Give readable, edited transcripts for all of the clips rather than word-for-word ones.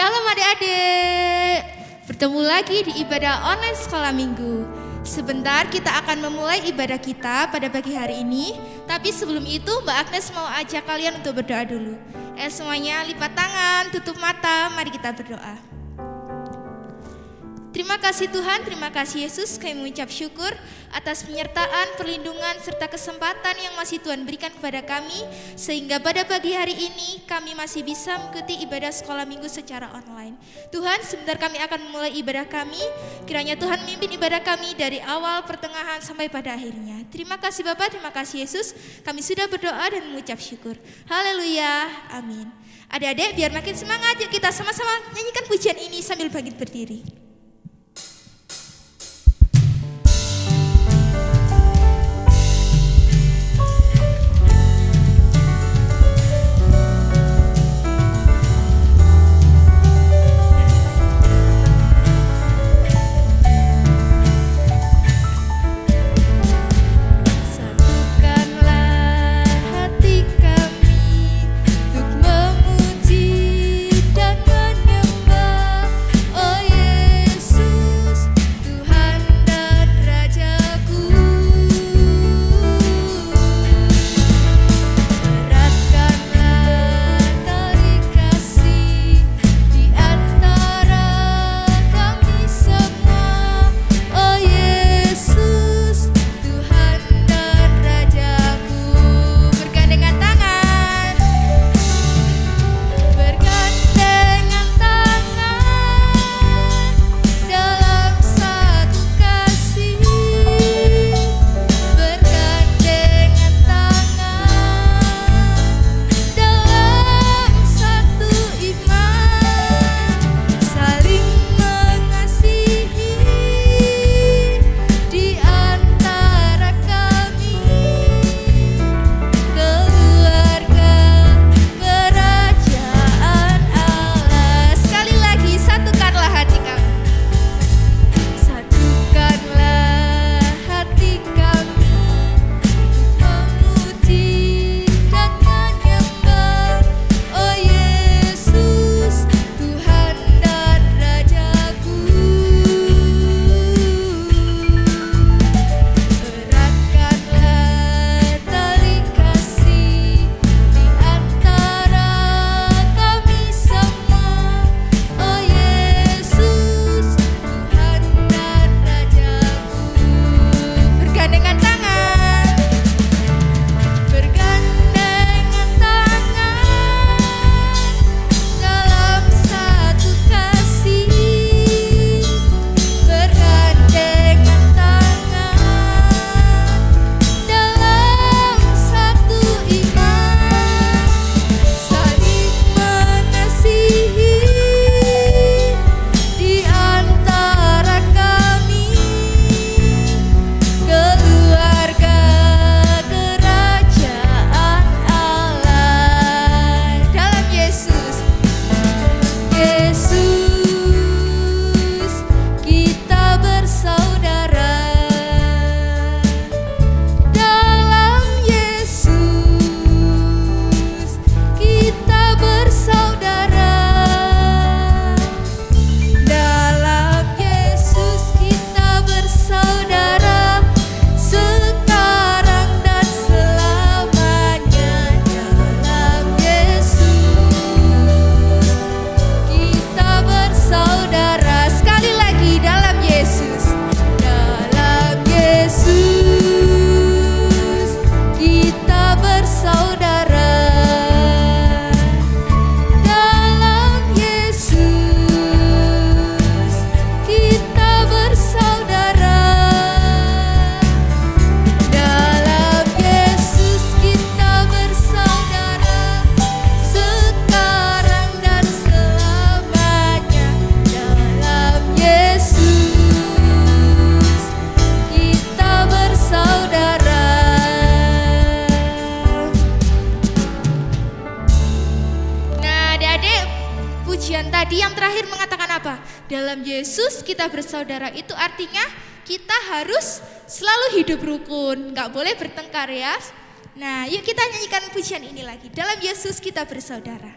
Shalom adik-adik, bertemu lagi di ibadah online sekolah minggu. Sebentar kita akan memulai ibadah kita pada pagi hari ini. Tapi sebelum itu Mbak Agnes mau ajak kalian untuk berdoa dulu. Semuanya lipat tangan, tutup mata, mari kita berdoa. Terima kasih Tuhan, terima kasih Yesus, kami mengucap syukur atas penyertaan, perlindungan, serta kesempatan yang masih Tuhan berikan kepada kami, sehingga pada pagi hari ini kami masih bisa mengikuti ibadah sekolah minggu secara online. Tuhan, sebentar kami akan memulai ibadah kami, kiranya Tuhan memimpin ibadah kami dari awal, pertengahan, sampai pada akhirnya. Terima kasih Bapak, terima kasih Yesus, kami sudah berdoa dan mengucap syukur. Haleluya, amin. Adik-adik, biar makin semangat, yuk kita sama-sama nyanyikan pujian ini sambil bangkit berdiri. Dalam Yesus kita bersaudara, itu artinya kita harus selalu hidup rukun, nggak boleh bertengkar ya. Nah, yuk kita nyanyikan pujian ini lagi. Dalam Yesus kita bersaudara.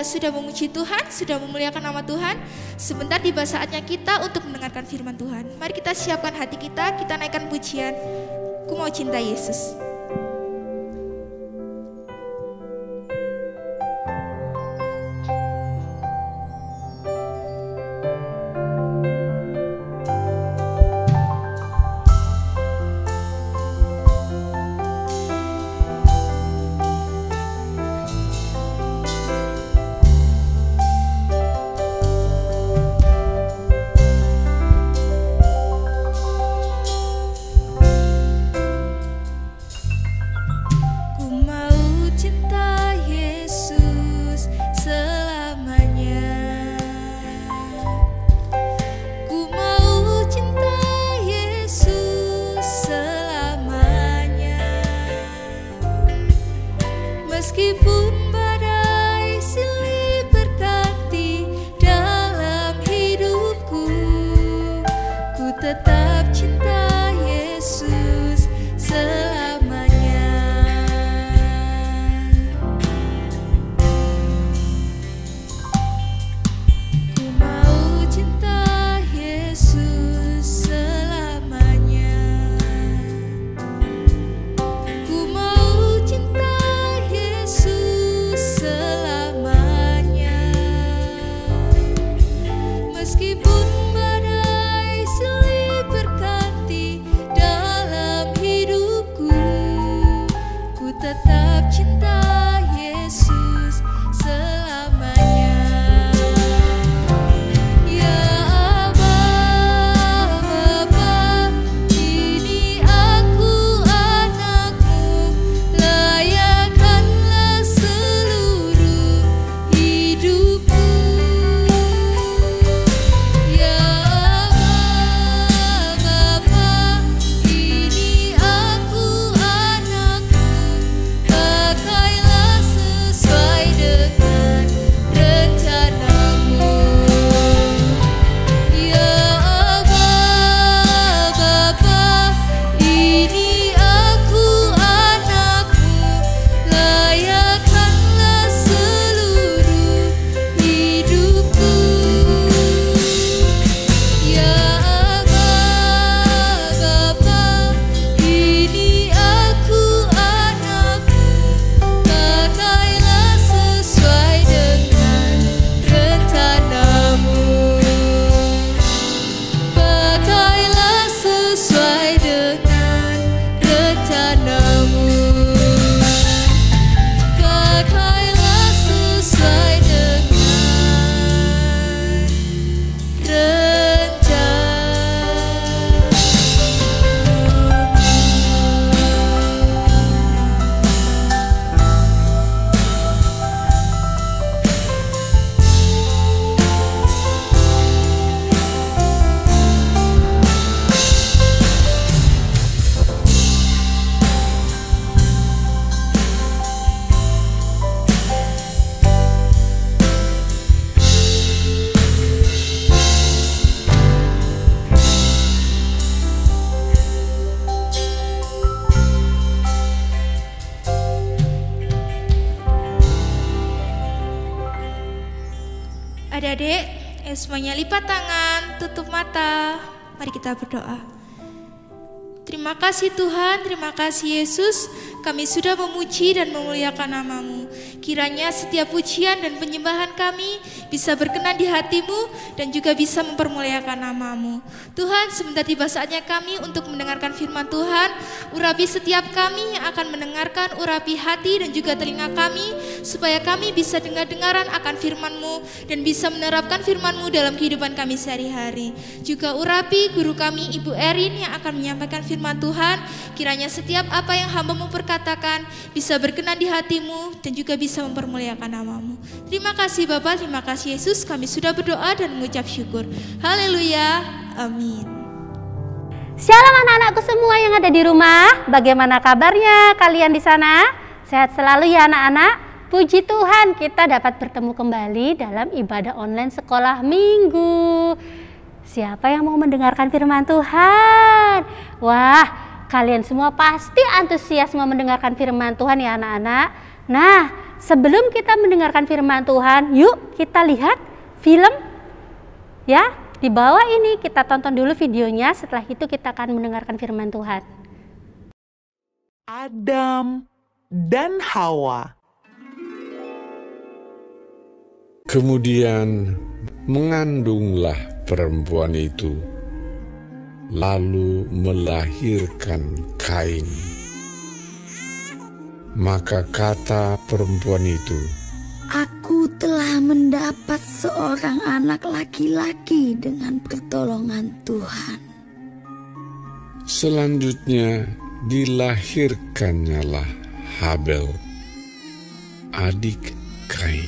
sudah memuji Tuhan, sudah memuliakan nama Tuhan. Sebentar tiba saatnya kita untuk mendengarkan firman Tuhan. Mari kita siapkan hati kita naikkan pujian Ku Mau Cinta Yesus. Meskipun badai silih berganti dalam hidupku, ku tetap cinta Yesus selamanya. Ku mau cinta Yesus selamanya. Ku mau cinta Yesus selamanya. Meskipun badai silih berganti dalam hidupku, ku tetap cinta Yesus selamanya. Ya Aba, Bapa, ini aku anakmu, layakkanlah seluruh hidupku. Ya Aba, Bapa, ini aku anakmu, pakailah sesuai dengan rencanamu. Ya Aba, Bapa, ini aku anakmu, layakkanlah seluruh hidupku. Ya Aba, Bapa, ini aku anakmu, pakailah sesuai dengan rencanamu. Pakailah sesuai dengan rencanamu. Pakailah sesuai dengan Adik-adik, semuanya lipat tangan, tutup mata. Mari kita berdoa. Terima kasih Tuhan, terima kasih Yesus. Kami sudah memuji dan memuliakan nama-Mu. Kiranya setiap pujian dan penyembahan kami bisa berkenan di hati-Mu dan juga bisa mempermuliakan nama-Mu. Tuhan, sebentar tiba saatnya kami untuk mendengarkan firman Tuhan. Urapi setiap kami yang akan mendengarkan, urapi hati dan juga telinga kami, supaya kami bisa dengar-dengaran akan firman-Mu dan bisa menerapkan firman-Mu dalam kehidupan kami sehari-hari. Juga urapi guru kami Ibu Erin yang akan menyampaikan firman Tuhan. Kiranya setiap apa yang hamba-Mu perkatakan bisa berkenan di hati-Mu dan juga bisa mempermuliakan nama-Mu. Terima kasih Bapa, terima kasih Yesus. Kami sudah berdoa dan mengucap syukur. Haleluya, amin. Shalom anak-anakku semua yang ada di rumah. Bagaimana kabarnya kalian di sana? Sehat selalu ya anak-anak. Puji Tuhan, kita dapat bertemu kembali dalam ibadah online sekolah minggu. Siapa yang mau mendengarkan firman Tuhan? Wah, kalian semua pasti antusias mau mendengarkan firman Tuhan ya anak-anak. Nah, sebelum kita mendengarkan firman Tuhan, yuk kita lihat film ya. Di bawah ini kita tonton dulu videonya, setelah itu kita akan mendengarkan firman Tuhan. Adam dan Hawa. Kemudian mengandunglah perempuan itu, lalu melahirkan Kain. Maka kata perempuan itu, Aku telah mendapat seorang anak laki-laki dengan pertolongan Tuhan. selanjutnya dilahirkannyalah Habel, adik Kain.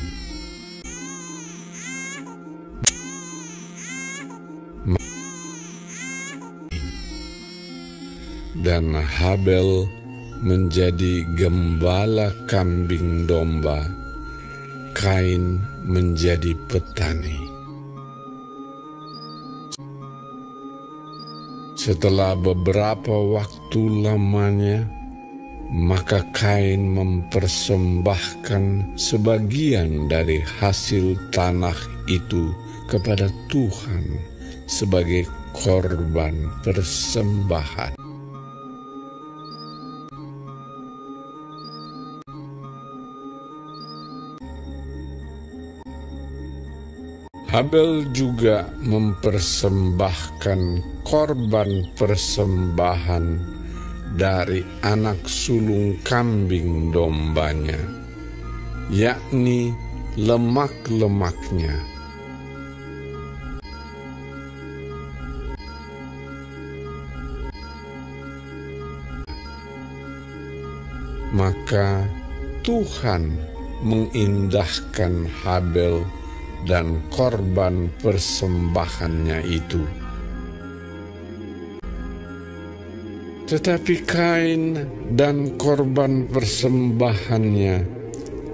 Dan Habel menjadi gembala kambing domba, Kain menjadi petani. Setelah beberapa waktu lamanya, maka Kain mempersembahkan sebagian dari hasil tanah itu kepada Tuhan sebagai korban persembahan. Habel juga mempersembahkan korban persembahan dari anak sulung kambing dombanya, yakni lemak-lemaknya. Maka Tuhan mengindahkan Habel dan korban persembahannya itu. Tetapi Kain dan korban persembahannya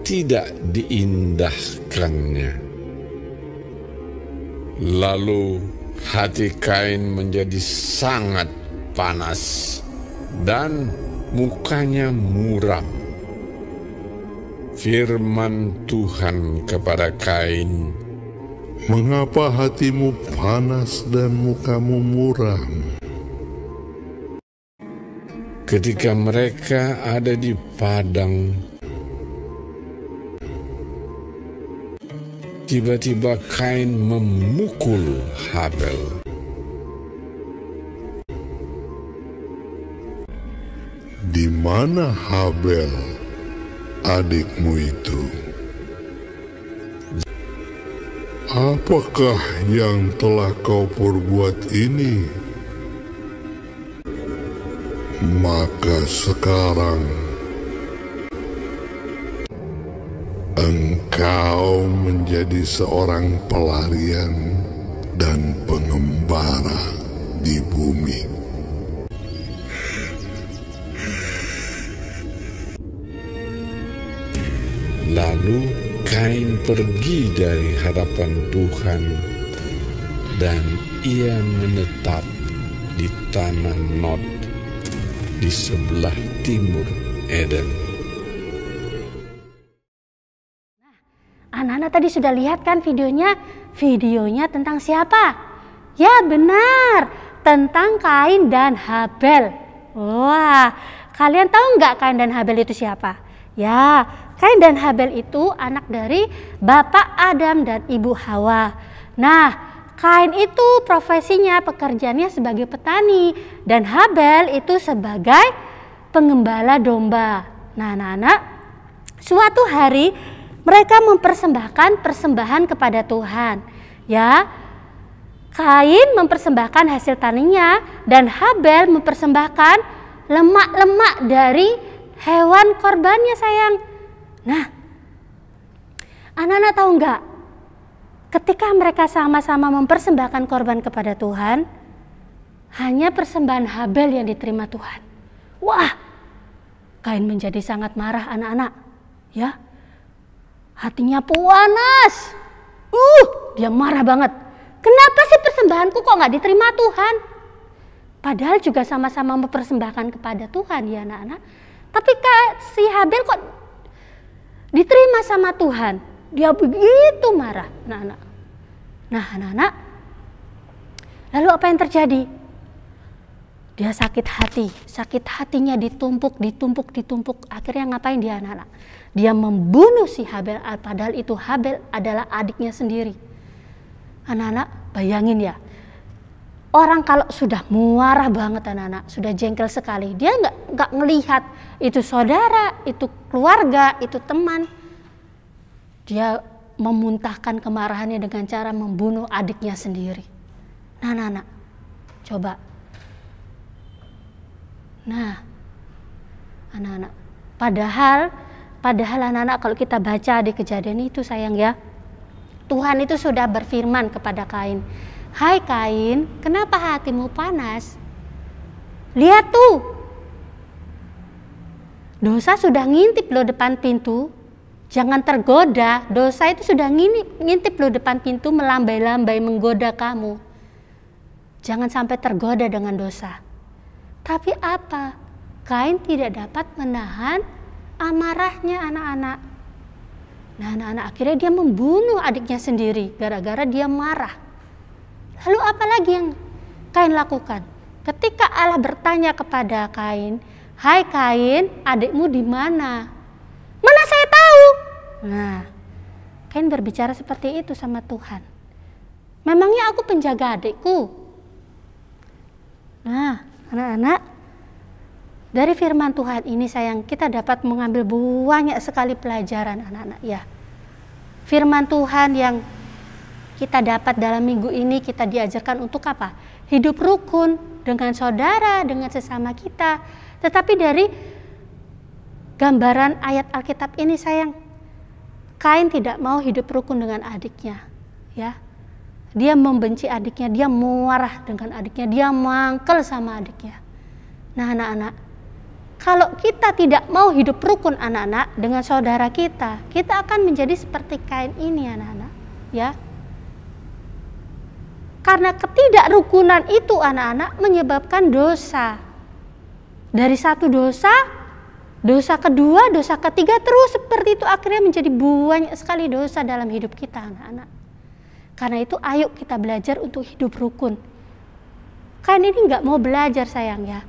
tidak diindahkannya. Lalu hati Kain menjadi sangat panas dan mukanya muram. Firman Tuhan kepada Kain, "Mengapa hatimu panas dan mukamu muram?" Ketika mereka ada di padang, tiba-tiba Kain memukul Habel. "Di mana Habel, adikmu itu? Apakah yang telah kau perbuat ini? Maka sekarang engkau menjadi seorang pelarian dan pengembara di bumi." Lalu Kain pergi dari hadapan Tuhan, dan ia menetap di tanah Nod di sebelah timur Eden. Anak-anak tadi sudah lihat kan videonya? Videonya tentang siapa? Ya benar, tentang Kain dan Habel. Wah, kalian tahu nggak Kain dan Habel itu siapa? Ya, Kain dan Habel itu anak dari Bapak Adam dan Ibu Hawa. Nah, Kain itu profesinya, pekerjaannya sebagai petani, dan Habel itu sebagai pengembala domba. Nah, anak-anak, suatu hari mereka mempersembahkan persembahan kepada Tuhan. Ya, Kain mempersembahkan hasil taninya, dan Habel mempersembahkan lemak-lemak dari hewan korbannya, sayang. Nah, anak-anak tahu nggak? Ketika mereka sama-sama mempersembahkan korban kepada Tuhan, hanya persembahan Habel yang diterima Tuhan. Wah, Kain menjadi sangat marah, anak-anak. Ya, hatinya panas. Dia marah banget. Kenapa sih persembahanku kok nggak diterima Tuhan? Padahal juga sama-sama mempersembahkan kepada Tuhan, ya anak-anak. Tapi si Habel kok diterima sama Tuhan, dia begitu marah, anak-anak. Nah, anak-anak, lalu apa yang terjadi? Dia sakit hatinya ditumpuk. Akhirnya ngapain dia, anak-anak? Dia membunuh si Habel, padahal itu Habel adalah adiknya sendiri. Anak-anak, bayangin ya, orang kalau sudah marah banget, anak-anak, sudah jengkel sekali, dia nggak ngelihat itu saudara, itu keluarga, itu teman. Dia memuntahkan kemarahannya dengan cara membunuh adiknya sendiri. Nah, anak-anak, coba. Nah, anak-anak, padahal anak-anak kalau kita baca di kejadian itu, sayang ya, Tuhan itu sudah berfirman kepada Kain, "Hai Kain, kenapa hatimu panas? Lihat tuh, dosa sudah ngintip loh depan pintu. Jangan tergoda, dosa itu sudah ngintip loh depan pintu, melambai-lambai menggoda kamu. Jangan sampai tergoda dengan dosa." Tapi apa? Kain tidak dapat menahan amarahnya, anak-anak. Nah, anak-anak, akhirnya dia membunuh adiknya sendiri gara-gara dia marah. Lalu apa lagi yang Kain lakukan? Ketika Allah bertanya kepada Kain, "Hai Kain, adikmu di mana?" "Mana saya tahu?" Nah, Kain berbicara seperti itu sama Tuhan. "Memangnya aku penjaga adikku?" Nah, anak-anak, dari firman Tuhan ini, sayang, kita dapat mengambil banyak sekali pelajaran, anak-anak ya. Firman Tuhan yang kita dapat dalam minggu ini, kita diajarkan untuk apa? Hidup rukun dengan saudara, dengan sesama kita. Tetapi dari gambaran ayat Alkitab ini, sayang, Kain tidak mau hidup rukun dengan adiknya, ya. Dia membenci adiknya, dia marah dengan adiknya, dia mangkel sama adiknya. Nah, anak-anak, kalau kita tidak mau hidup rukun, anak-anak, dengan saudara kita akan menjadi seperti Kain ini, anak-anak, ya. Karena ketidakrukunan itu, anak-anak, menyebabkan dosa. Dari satu dosa kedua, dosa ketiga, terus seperti itu, akhirnya menjadi banyak sekali dosa dalam hidup kita, anak-anak. Karena itu ayo kita belajar untuk hidup rukun. Kain ini nggak mau belajar, sayang ya.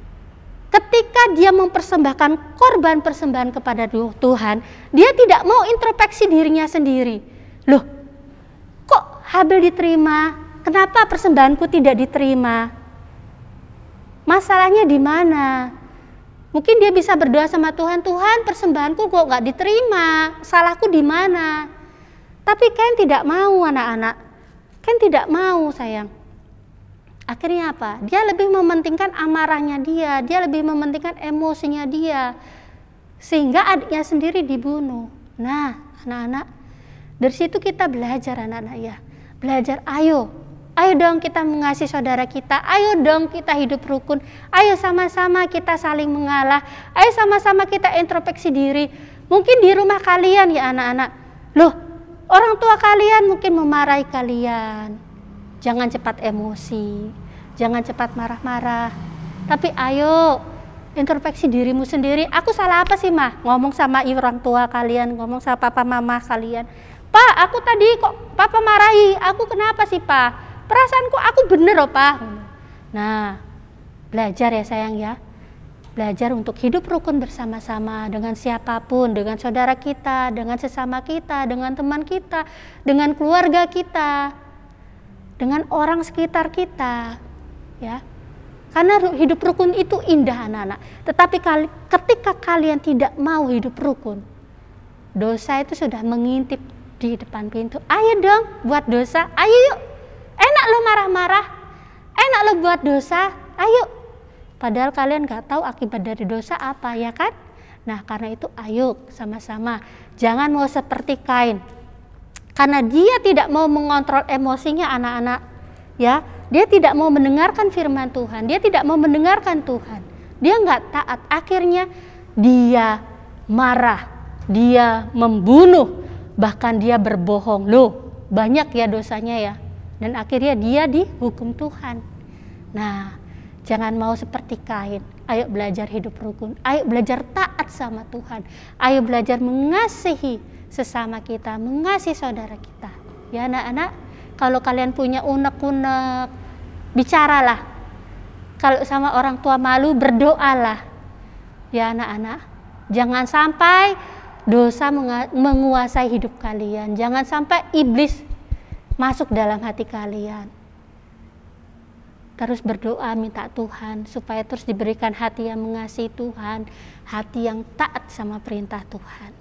Ketika dia mempersembahkan korban persembahan kepada Tuhan, dia tidak mau introspeksi dirinya sendiri. Loh, kok Habel diterima? Kenapa persembahanku tidak diterima? Masalahnya di mana? Mungkin dia bisa berdoa sama Tuhan, "Tuhan, persembahanku kok nggak diterima? Salahku di mana?" Tapi Kain tidak mau, anak-anak. Kain tidak mau, sayang. Akhirnya apa? Dia lebih mementingkan amarahnya dia lebih mementingkan emosinya dia, sehingga adiknya sendiri dibunuh. Nah, anak-anak, dari situ kita belajar, anak-anak ya. Belajar, ayo dong kita mengasihi saudara kita, ayo dong kita hidup rukun, ayo sama-sama kita saling mengalah, ayo sama-sama kita introspeksi diri. Mungkin di rumah kalian ya, anak-anak, loh, orang tua kalian mungkin memarahi kalian. Jangan cepat emosi, jangan cepat marah-marah. Tapi ayo introspeksi dirimu sendiri. Aku salah apa sih, Mah? Ngomong sama orang tua kalian, ngomong sama papa mama kalian. "Pak, aku tadi kok papa marahi. Aku kenapa sih, Pak? Perasaanku aku bener loh, Pak." Nah, belajar ya, sayang ya. Belajar untuk hidup rukun bersama-sama dengan siapapun, dengan saudara kita, dengan sesama kita, dengan teman kita, dengan keluarga kita, dengan orang sekitar kita, ya. Karena hidup rukun itu indah, anak-anak. Tetapi ketika kalian tidak mau hidup rukun, dosa itu sudah mengintip di depan pintu. Ayo dong buat dosa, ayo yuk. Enak lo marah-marah, enak lo buat dosa, ayo. Padahal kalian gak tahu akibat dari dosa apa, ya kan? Nah, karena itu ayo sama-sama. Jangan mau seperti Kain. Karena dia tidak mau mengontrol emosinya, anak-anak, ya. Dia tidak mau mendengarkan firman Tuhan, dia tidak mau mendengarkan Tuhan. Dia nggak taat, akhirnya dia marah, dia membunuh, bahkan dia berbohong. Loh, banyak ya dosanya ya. Dan akhirnya dia dihukum Tuhan. Nah, jangan mau seperti Kain. Ayo belajar hidup rukun, ayo belajar taat sama Tuhan, ayo belajar mengasihi sesama kita, mengasihi saudara kita. Ya anak-anak, kalau kalian punya unek-unek, bicaralah. Kalau sama orang tua malu, berdoalah. Ya anak-anak, jangan sampai dosa menguasai hidup kalian. Jangan sampai iblis masuk dalam hati kalian. Terus berdoa minta Tuhan supaya terus diberikan hati yang mengasihi Tuhan, hati yang taat sama perintah Tuhan.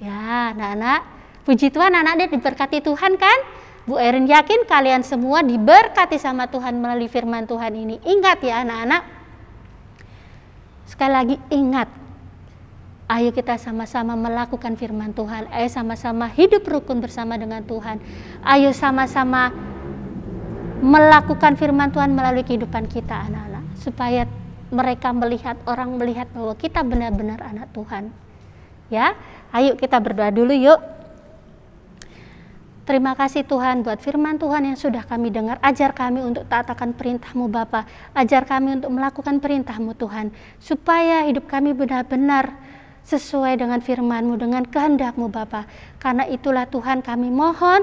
Ya anak-anak, puji Tuhan, anak-anak diberkati Tuhan kan? Bu Erin yakin kalian semua diberkati sama Tuhan melalui firman Tuhan ini. Ingat ya anak-anak, sekali lagi ingat, ayo kita sama-sama melakukan firman Tuhan. Ayo sama-sama hidup rukun bersama dengan Tuhan. Ayo sama-sama melakukan firman Tuhan melalui kehidupan kita anak-anak. Supaya mereka melihat, orang melihat bahwa kita benar-benar anak Tuhan. Ya, ayo kita berdoa dulu yuk. Terima kasih Tuhan buat firman Tuhan yang sudah kami dengar. Ajar kami untuk taat akan perintah-Mu Bapa. Ajar kami untuk melakukan perintah-Mu Tuhan. Supaya hidup kami benar-benar sesuai dengan firman-Mu, dengan kehendak-Mu Bapa. Karena itulah Tuhan kami mohon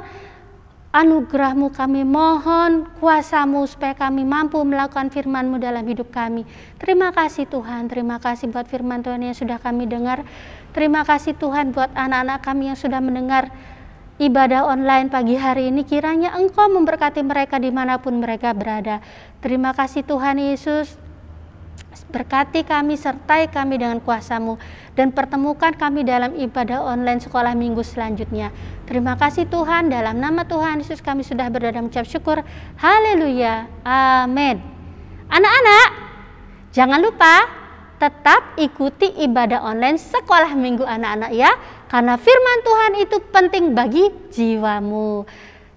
anugerah-Mu, kami mohon kuasa-Mu supaya kami mampu melakukan firman-Mu dalam hidup kami. Terima kasih Tuhan, terima kasih buat firman Tuhan yang sudah kami dengar. Terima kasih Tuhan buat anak-anak kami yang sudah mendengar ibadah online pagi hari ini. Kiranya Engkau memberkati mereka dimanapun mereka berada. Terima kasih Tuhan Yesus. Berkati kami, sertai kami dengan kuasa-Mu, dan pertemukan kami dalam ibadah online sekolah minggu selanjutnya. Terima kasih Tuhan, dalam nama Tuhan Yesus kami sudah berdoa dan mengucap syukur. Haleluya, amin. Anak-anak, jangan lupa tetap ikuti ibadah online sekolah minggu anak-anak ya, karena firman Tuhan itu penting bagi jiwamu.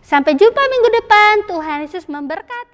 Sampai jumpa minggu depan, Tuhan Yesus memberkati.